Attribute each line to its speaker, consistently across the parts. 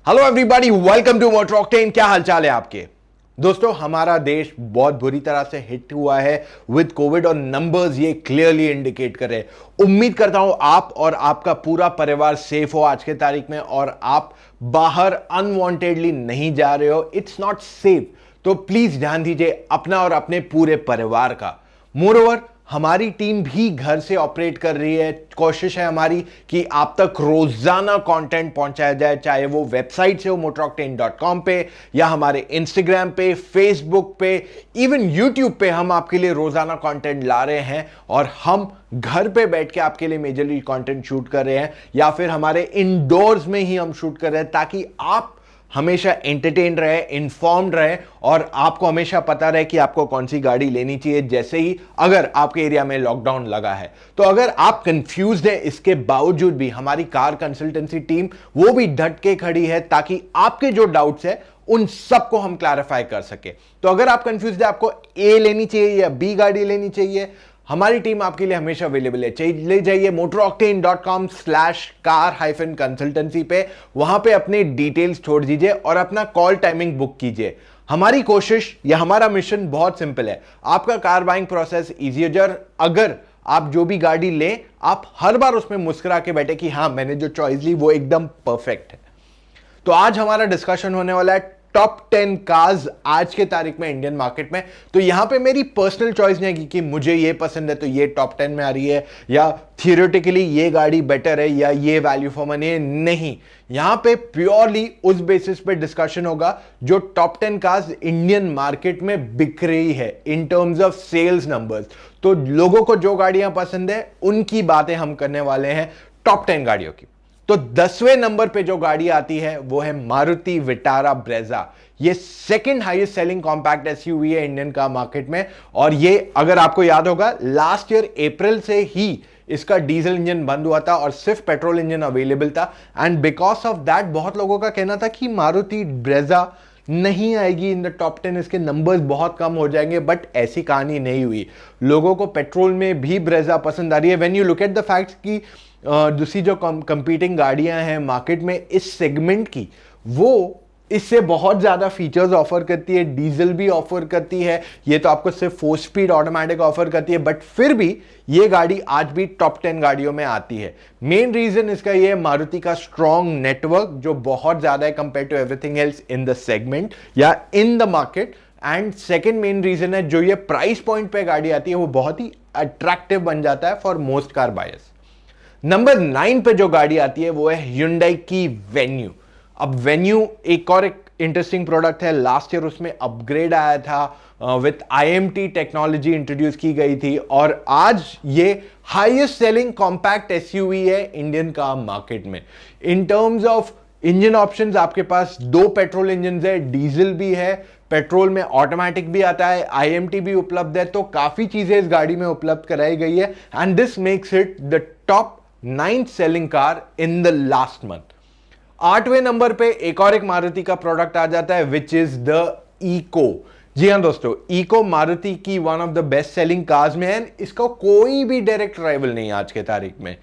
Speaker 1: Hello everybody, welcome to Motor Octane. क्या हालचाल है आपके दोस्तों। हमारा देश बहुत बुरी तरह से हिट हुआ है विद कोविड और नंबर्स ये क्लियरली इंडिकेट कर रहे हैं। उम्मीद करता हूं आप और आपका पूरा परिवार सेफ हो आज के तारीख में और आप बाहर अनवांटेडली नहीं जा रहे हो। इट्स नॉट सेफ, तो प्लीज ध्यान दीजिए अपना और अपने पूरे परिवार का। मोरओवर हमारी टीम भी घर से ऑपरेट कर रही है। कोशिश है हमारी कि आप तक रोजाना कंटेंट पहुंचाया जाए, चाहे वो वेबसाइट से हो motoroctane.com पे या हमारे इंस्टाग्राम पे, फेसबुक पे, इवन यूट्यूब पे हम आपके लिए रोजाना कंटेंट ला रहे हैं और हम घर पे बैठ के आपके लिए मेजरली कंटेंट शूट कर रहे हैं या फिर हमारे इंडोर्स में ही हम शूट कर रहे हैं ताकि आप हमेशा एंटरटेन रहे, इंफॉर्म्ड रहे और आपको हमेशा पता रहे कि आपको कौन सी गाड़ी लेनी चाहिए जैसे ही अगर आपके एरिया में लॉकडाउन लगा है। तो अगर आप कंफ्यूज्ड हैं, इसके बावजूद भी हमारी कार कंसल्टेंसी टीम वो भी डट के खड़ी है ताकि आपके जो डाउट्स है उन सबको हम क्लैरिफाई कर सके। तो अगर आप कंफ्यूज्ड है आपको ए लेनी चाहिए या बी गाड़ी लेनी चाहिए, हमारी टीम आपके लिए हमेशा अवेलेबल है। ले जाइए motoroctane.com/car-consultancy पे, वहां पे अपने डिटेल्स छोड़ दीजिए और अपना कॉल टाइमिंग बुक कीजिए। हमारी कोशिश या हमारा मिशन बहुत सिंपल है, आपका कार बाइंग प्रोसेस इजी हो जाए। अगर आप जो भी गाड़ी लें आप हर बार उसमें मुस्कुरा के बैठे कि हाँ मैंने जो चॉइस ली वो एकदम परफेक्ट है। तो आज हमारा डिस्कशन होने वाला है टॉप 10 कार्स आज के तारीख में इंडियन मार्केट में। तो यहां पे मेरी पर्सनल चॉइस नहीं है कि मुझे ये पसंद है तो ये टॉप 10 में आ रही है या थियोरेटिकली ये गाड़ी बेटर है या ये वैल्यू फॉर मनी है। नहीं, यहां पे प्योरली उस बेसिस पे डिस्कशन होगा जो टॉप 10 कार्स इंडियन मार्केट में बिक रही है in terms of sales numbers. तो लोगों को जो गाड़ियां पसंद है उनकी बातें हम करने वाले हैं टॉप 10 गाड़ियों की। तो 10वें नंबर पे जो गाड़ी आती है वो है मारुति विटारा ब्रेजा। ये second highest selling compact SUV है इंडियन कार मार्केट में और ये अगर आपको याद होगा लास्ट ईयर अप्रैल से ही इसका डीजल इंजन बंद हुआ था और सिर्फ पेट्रोल इंजन अवेलेबल था। एंड बिकॉज ऑफ दैट बहुत लोगों का कहना था कि मारुति ब्रेजा नहीं आएगी इन द टॉप 10, इसके नंबर्स बहुत कम हो जाएंगे। बट ऐसी कहानी नहीं हुई, लोगों को पेट्रोल में भी ब्रेजा पसंद आ रही है। When you look at the facts कि दूसरी जो कंपीटिंग गाड़ियां हैं मार्केट में इस सेगमेंट की, वो इससे बहुत ज्यादा फीचर्स ऑफर करती है, डीजल भी ऑफर करती है। ये तो आपको सिर्फ 4 स्पीड ऑटोमेटिक ऑफर करती है बट फिर भी ये गाड़ी आज भी टॉप 10 गाड़ियों में आती है। मेन रीजन इसका ये है मारुति का स्ट्रॉन्ग नेटवर्क जो बहुत ज्यादा है compare to everything else in the segment या in the market. And second main reason है जो ये प्राइस पॉइंट पे गाड़ी आती है वो बहुत ही अट्रैक्टिव बन जाता है for most car buyers. Number 9 पे जो गाड़ी आती है वो है Hyundai की वेन्यू। अब वेन्यू एक और एक इंटरेस्टिंग प्रोडक्ट है, लास्ट ईयर उसमें अपग्रेड आया था विथ IMT टेक्नोलॉजी इंट्रोड्यूस की गई थी और आज ये हाईएस्ट सेलिंग कॉम्पैक्ट एसयूवी है इंडियन कार मार्केट में। इन टर्म्स ऑफ इंजन ऑप्शंस आपके पास 2 पेट्रोल इंजन है, डीजल भी है, पेट्रोल में ऑटोमेटिक भी आता है, IMT भी उपलब्ध है। तो काफी चीजें इस गाड़ी में उपलब्ध कराई गई है and this makes it the top 9th selling car in the last month. 8वें नंबर पे एक और एक मारुति का प्रोडक्ट आ जाता है विच इज द इको। जी हां दोस्तों, इको मारुति की one of the best selling cars में है। इसका कोई भी डायरेक्ट राइवल नहीं आज के तारीख में।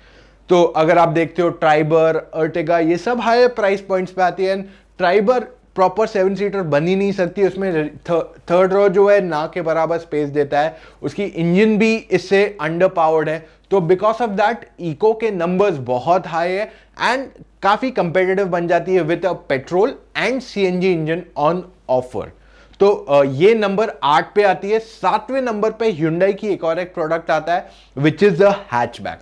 Speaker 1: तो अगर आप देखते हो ट्राइबर, अर्टिगा, ये सब हाई प्राइस पॉइंट्स पे आती है। ट्राइबर प्रॉपर 7 सीटर बन ही नहीं सकती, उसमें थर्ड रो जो है ना के बराबर स्पेस देता है, उसकी इंजन भी इससे अंडर पावर्ड है। तो बिकॉज ऑफ दैट इको के नंबर्स बहुत हाई है एंड काफी कंपेटिटिव बन जाती है with a petrol and CNG engine on offer. तो ये नंबर 8 पे आती है। 7वें नंबर पे Hyundai की एक और एक प्रोडक्ट आता है which is the hatchback,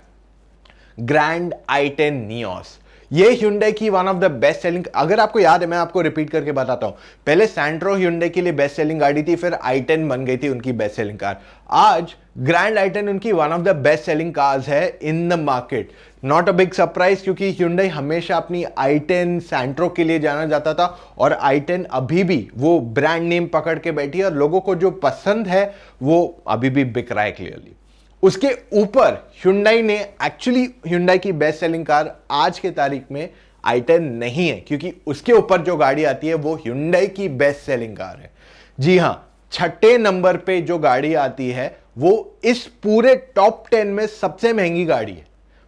Speaker 1: grand i10 Nios. ये Hyundai की one of the best selling, अगर आपको याद है मैं आपको रिपीट करके बताता हूं, पहले सैंट्रो Hyundai के लिए बेस्ट सेलिंग गाड़ी थी, फिर i10 बन गई थी उनकी बेस्ट सेलिंग कार। आज ग्रैंड i10 उनकी one of the best selling cars है in the market. Not a big surprise क्योंकि Hyundai हमेशा अपनी i10 सैंट्रो के लिए जाना जाता था और i10 अभी भी वो ब्रांड नेम पकड़ के बैठी है और लोगों को जो पसंद है वो अभी भी बिक रहा है क्लियरली। उसके ऊपर Hyundai ने एक्चुअली Hyundai की बेस्ट सेलिंग कार आज के तारीख में i10 नहीं है क्योंकि उसके ऊपर जो गाड़ी आती है वो Hyundai की बेस्ट सेलिंग कार है। जी हां, 6ठे नंबर पे जो गाड़ी आती है वो इस पूरे टॉप 10 में सबसे महंगी गाड़ी है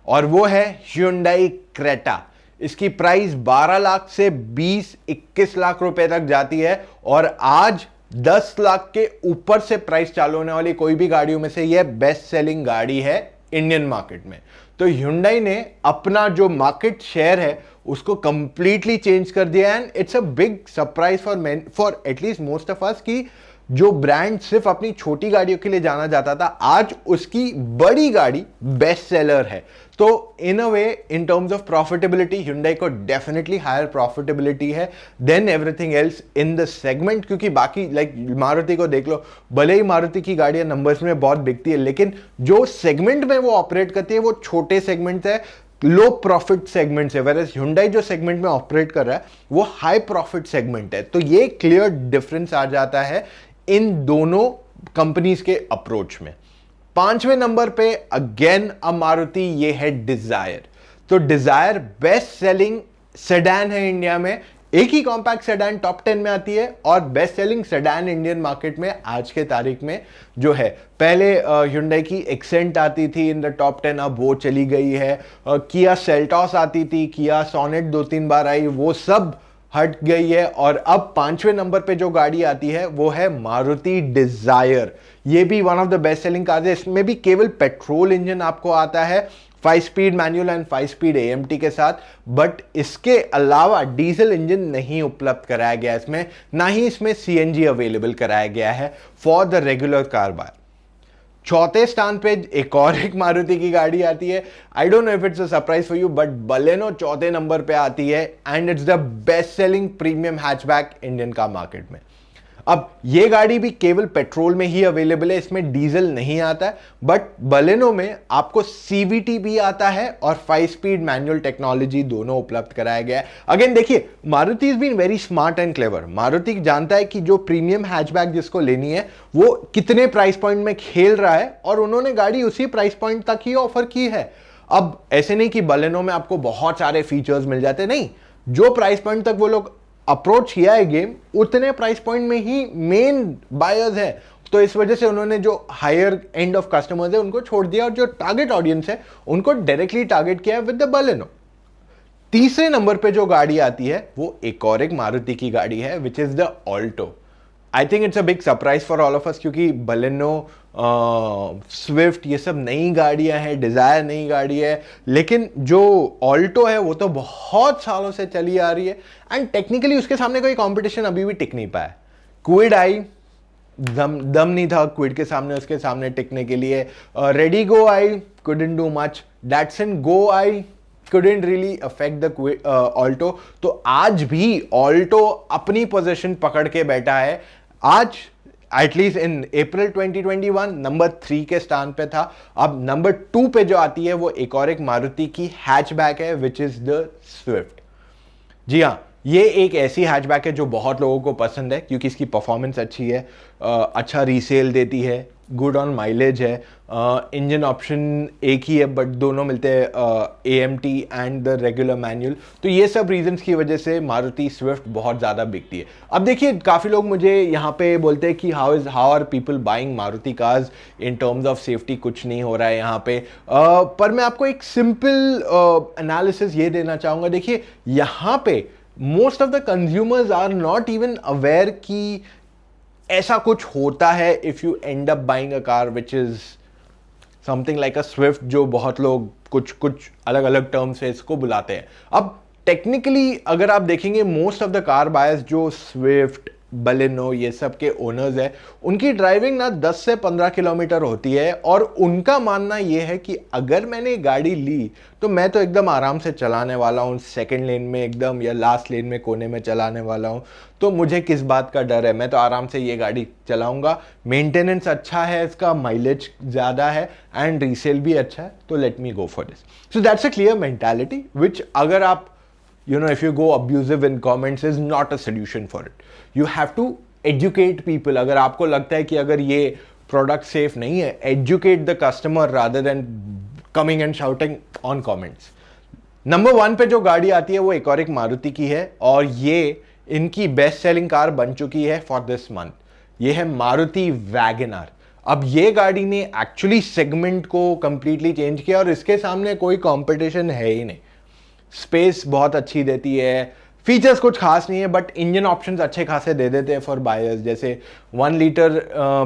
Speaker 1: और वो है Hyundai Creta। इसकी प्राइस 12 लाख से 20-21 लाख रुपए तक जाती है और आज 10 लाख के ऊपर से प्राइस चालू होने वाली कोई भी गाड़ियों में से यह बेस्ट सेलिंग गाड़ी है इंडियन मार्केट में। तो Hyundai ने अपना जो मार्केट शेयर है उसको कंप्लीटली चेंज कर दिया and it's a big surprise for at least most of us कि जो ब्रांड सिर्फ अपनी छोटी गाड़ियों के लिए जाना जाता था आज उसकी बड़ी गाड़ी बेस्ट सेलर है। तो in a way in terms of profitability Hyundai को डेफिनेटली हायर प्रॉफिटेबिलिटी है than everything else in the segment, क्योंकि बाकी लाइक मारुति को देख लो, भले ही मारुति की गाड़ियां नंबर्स में बहुत बिकती है लेकिन जो सेगमेंट में वो ऑपरेट करती है वो छोटे सेगमेंट है, लो प्रॉफिट सेगमेंट है, वेयर Hyundai जो सेगमेंट में ऑपरेट कर रहा है वो हाई प्रॉफिट सेगमेंट है। तो ये क्लियर डिफरेंस आ जाता है इन दोनों कंपनीज के अप्रोच में। 5वें नंबर पे अगेन अ मारुति, ये है डिजायर। तो डिजायर बेस्ट सेलिंग सेडान है इंडिया में, एक ही कॉम्पैक्ट सेडान टॉप 10 में आती है और best selling sedan Indian market में आज के तारीख में जो है, पहले Hyundai की एक्सेंट आती थी इन द टॉप 10, अब वो चली गई है। किया सेल्टॉस आती थी, किया सोनेट 2-3 बार आई, वो सब हट गई है और अब 5वें नंबर पे जो गाड़ी आती है वो है मारुति डिजायर। ये भी one of the best selling car है। इसमें भी केवल पेट्रोल इंजन आपको आता है 5 speed manual and 5 speed AMT के साथ, बट इसके अलावा डीजल इंजन नहीं उपलब्ध कराया गया इसमें, ना ही इसमें CNG अवेलेबल कराया गया है for the regular car buyer. चौथे स्थान पे एक और एक मारुति की गाड़ी आती है, I don't know if it's a surprise for you but Baleno चौथे नंबर पे आती है and it's the best selling premium hatchback Indian car market में। अब ये गाड़ी भी केवल पेट्रोल में ही अवेलेबल है, इसमें डीजल नहीं आता है, बट बलेनो में आपको CVT भी आता है और 5 स्पीड मैनुअल टेक्नोलॉजी दोनों उपलब्ध कराया गया है। अगेन देखिए, Maruti is been very smart and clever. Maruti जानता है कि जो प्रीमियम हैचबैक जिसको लेनी है वो कितने प्राइस पॉइंट में खेल रहा है और उन्होंने गाड़ी उसी प्राइस पॉइंट तक ही ऑफर की है। अब ऐसे नहीं कि बलेनो में आपको बहुत सारे फीचर्स मिल जाते, नहीं, जो प्राइस पॉइंट तक वो लोग अप्रोच किया है गेम उतने प्राइस पॉइंट में ही मेन बायर्स है। तो इस वजह से उन्होंने जो हायर एंड ऑफ कस्टमर्स है उनको छोड़ दिया और जो टारगेट ऑडियंस है उनको डायरेक्टली टारगेट किया विद द बलेनो। तीसरे नंबर पे जो गाड़ी आती है वो एक और एक मारुति की गाड़ी है which is the Alto. I think it's a big surprise for all of us, क्योंकि बलेनो, स्विफ्ट ये सब नई गाड़ियां हैं, डिजायर नई गाड़ी है, लेकिन जो ऑल्टो है वो तो बहुत सालों से चली आ रही है एंड टेक्निकली उसके सामने कोई कंपटीशन अभी भी टिक नहीं पाया। क्विड आई, दम नहीं था क्विड के सामने, उसके सामने टिकने के लिए। रेडिगो आई, couldn't do much. Datsun Go I couldn't really affect the Alto। तो आज भी ऑल्टो अपनी पोजीशन पकड़ के बैठा है। आज एटलीस्ट इन अप्रैल 2021 नंबर 3 के स्थान पे था। अब नंबर 2 पे जो आती है वो एक और एक मारुति की हैचबैक है विच इज द स्विफ्ट। जी हाँ, ये एक ऐसी हैचबैक है जो बहुत लोगों को पसंद है क्योंकि इसकी परफॉर्मेंस अच्छी है, अच्छा रीसेल देती है, गुड ऑन माइलेज है, इंजन ऑप्शन एक ही है बट दोनों मिलते हैं AMT and the regular manual. तो ये सब रीजंस की वजह से मारुति स्विफ्ट बहुत ज़्यादा बिकती है। अब देखिए, काफ़ी लोग मुझे यहाँ पे बोलते हैं कि how are people buying Maruti cars in terms of safety, कुछ नहीं हो रहा है यहाँ पे। पर मैं आपको एक सिंपल एनालिसिस ये देना चाहूँगा। देखिए, यहाँ पे most of the consumers are not even aware कि ऐसा कुछ होता है if you end up buying a car which is something like a Swift, जो बहुत लोग कुछ अलग अलग टर्म से इसको बुलाते हैं। अब टेक्निकली अगर आप देखेंगे, most of the car buyers जो स्विफ्ट, बलेनो ये सब के ओनर्स है, उनकी ड्राइविंग ना 10 से 15 किलोमीटर होती है और उनका मानना यह है कि अगर मैंने गाड़ी ली तो मैं तो एकदम आराम से चलाने वाला हूँ, सेकंड लेन में एकदम या लास्ट लेन में कोने में चलाने वाला हूँ, तो मुझे किस बात का डर है, मैं तो आराम से ये गाड़ी चलाऊंगा, मेंटेनेंस अच्छा है इसका, माइलेज ज़्यादा है एंड रीसेल भी अच्छा है, तो let me go for this. So that's a clear mentality which अगर आप if you go abusive in comments is not a solution for it. You have to educate people। अगर आपको लगता है कि अगर ये प्रोडक्ट सेफ नहीं है, educate the customer rather than coming and shouting on comments। Number 1 पे जो गाड़ी आती है वो एक और एक मारुति की है और ये इनकी बेस्ट सेलिंग कार बन चुकी है फॉर दिस मंथ। ये है मारुति वैगनआर। अब ये गाड़ी ने एक्चुअली सेगमेंट को कंप्लीटली चेंज किया और इसके सामने कोई कंपटीशन है ही नहीं। स्पेस बहुत अच्छी देती है, फीचर्स कुछ खास नहीं है, बट इंजन ऑप्शंस अच्छे खासे दे देते हैं फॉर बायर्स। जैसे 1 लीटर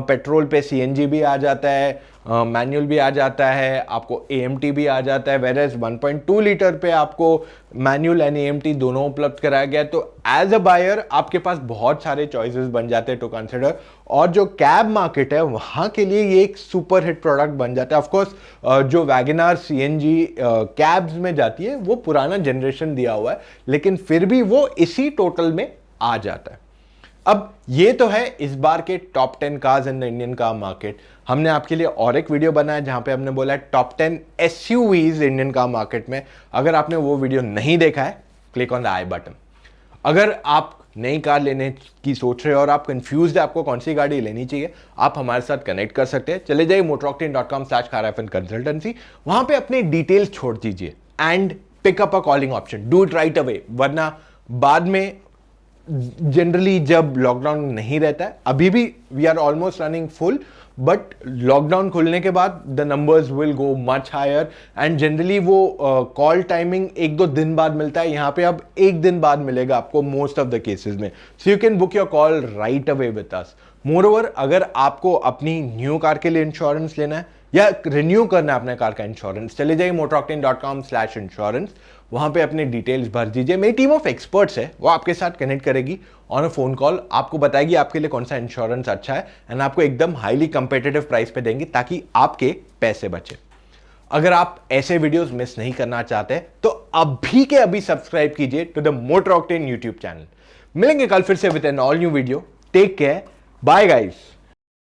Speaker 1: पेट्रोल पे सीएनजी भी आ जाता है, मैनुअल भी आ जाता है, आपको एएमटी भी आ जाता है, वेरेज 1.2 लीटर पे आपको मैनुअल एंड एएमटी दोनों उपलब्ध कराया गया है। तो एज अ बायर आपके पास बहुत सारे चॉइसेस बन जाते हैं टू कंसिडर, और जो कैब मार्केट है वहां के लिए ये एक सुपर हिट प्रोडक्ट बन जाता है। ऑफकोर्स जो वैगनआर सीएनजी कैब्स में जाती है वो पुराना जनरेशन दिया हुआ है, लेकिन फिर भी वो इसी टोटल में आ जाता है। अब ये तो है इस बार के top 10 cars in the Indian car market. हमने आपके लिए और एक वीडियो बनाया जहां पे हमने बोला है top 10 SUVs Indian car market में। अगर आपने वो वीडियो नहीं देखा है, click on the I button. अगर आप नई कार लेने की सोच रहे हो और आप कंफ्यूज है आपको कौन सी गाड़ी लेनी चाहिए, आप हमारे साथ कनेक्ट कर सकते हैं। चले जाइए motoroctane.com/car-consultancy, वहां पे अपने डिटेल्स छोड़ दीजिए and pick up a calling option, do it right away, वरना बाद में जनरली जब लॉकडाउन नहीं रहता है, अभी भी we are almost running full, but lockdown खुलने के बाद the numbers will go much higher and generally वो कॉल टाइमिंग 1-2 दिन बाद मिलता है, यहाँ पे अब 1 दिन बाद मिलेगा आपको मोस्ट ऑफ द केसेस में। So you can book your call right away with us. Moreover, अगर आपको अपनी न्यू कार के लिए इंश्योरेंस लेना है या रिन्यू करना है अपने कार का इंश्योरेंस, चले जाइए motoroctane.com/insurance, वहां पे अपने डिटेल्स भर दीजिए। मेरी टीम ऑफ एक्सपर्ट्स है, वो आपके साथ कनेक्ट करेगी ऑन अ फोन कॉल, आपको बताएगी आपके लिए कौन सा इंश्योरेंस अच्छा है एंड आपको एकदम हाईली कंपेटिटिव प्राइस पे देंगे ताकि आपके पैसे बचे। अगर आप ऐसे वीडियोस मिस नहीं करना चाहते तो अभी के अभी सब्सक्राइब कीजिए to the Motor Octane YouTube channel. मिलेंगे कल फिर से with an all new video. Take care, bye guys.